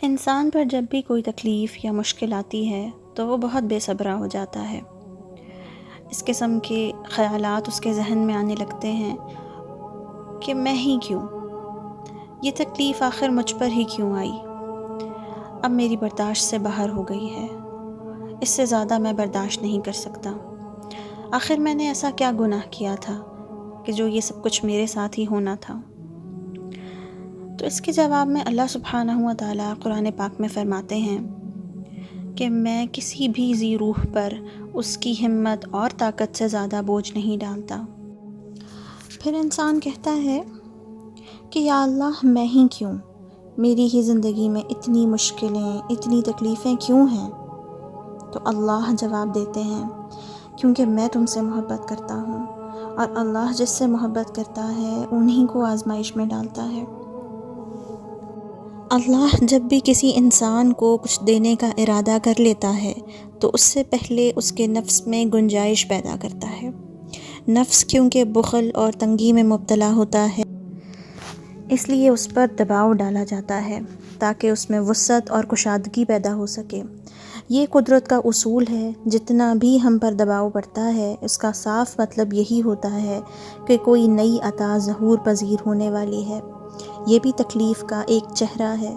انسان پر جب بھی کوئی تکلیف یا مشکل آتی ہے تو وہ بہت بے صبرا ہو جاتا ہے۔ اس قسم کے خیالات اس کے ذہن میں آنے لگتے ہیں کہ میں ہی کیوں، یہ تکلیف آخر مجھ پر ہی کیوں آئی، اب میری برداشت سے باہر ہو گئی ہے، اس سے زیادہ میں برداشت نہیں کر سکتا۔ آخر میں نے ایسا کیا گناہ کیا تھا کہ جو یہ سب کچھ میرے ساتھ ہی ہونا تھا؟ تو اس کے جواب میں اللہ سبحانہ و تعالیٰ قرآن پاک میں فرماتے ہیں کہ میں کسی بھی ذی روح پر اس کی ہمت اور طاقت سے زیادہ بوجھ نہیں ڈالتا۔ پھر انسان کہتا ہے کہ یا اللہ میں ہی کیوں، میری ہی زندگی میں اتنی مشکلیں، اتنی تکلیفیں کیوں ہیں؟ تو اللہ جواب دیتے ہیں کیونکہ میں تم سے محبت کرتا ہوں، اور اللہ جس سے محبت کرتا ہے انہی کو آزمائش میں ڈالتا ہے۔ اللہ جب بھی کسی انسان کو کچھ دینے کا ارادہ کر لیتا ہے تو اس سے پہلے اس کے نفس میں گنجائش پیدا کرتا ہے۔ نفس کیونکہ بخل اور تنگی میں مبتلا ہوتا ہے، اس لیے اس پر دباؤ ڈالا جاتا ہے تاکہ اس میں وسعت اور کشادگی پیدا ہو سکے۔ یہ قدرت کا اصول ہے، جتنا بھی ہم پر دباؤ پڑتا ہے اس کا صاف مطلب یہی ہوتا ہے کہ کوئی نئی عطا ظہور پذیر ہونے والی ہے۔ یہ بھی تکلیف کا ایک چہرہ ہے۔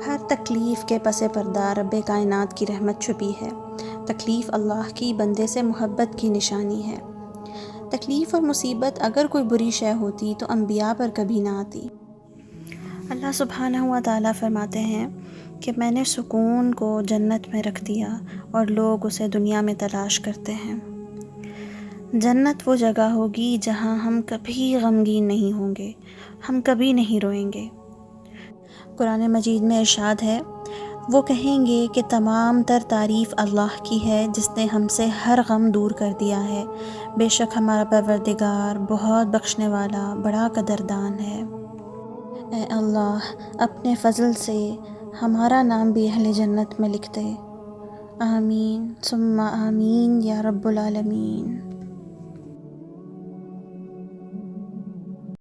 ہر تکلیف کے پس پردہ رب کائنات کی رحمت چھپی ہے۔ تکلیف اللہ کی بندے سے محبت کی نشانی ہے۔ تکلیف اور مصیبت اگر کوئی بری شے ہوتی تو انبیاء پر کبھی نہ آتی۔ اللہ سبحانہ و تعالیٰ فرماتے ہیں کہ میں نے سکون کو جنت میں رکھ دیا اور لوگ اسے دنیا میں تلاش کرتے ہیں۔ جنت وہ جگہ ہوگی جہاں ہم کبھی غمگین نہیں ہوں گے، ہم کبھی نہیں روئیں گے۔ قرآن مجید میں ارشاد ہے، وہ کہیں گے کہ تمام تر تعریف اللہ کی ہے جس نے ہم سے ہر غم دور کر دیا ہے، بے شک ہمارا پروردگار بہت بخشنے والا، بڑا قدردان ہے۔ اے اللہ اپنے فضل سے ہمارا نام بھی اہل جنت میں لکھ دے، آمین ثم آمین یا رب العالمین۔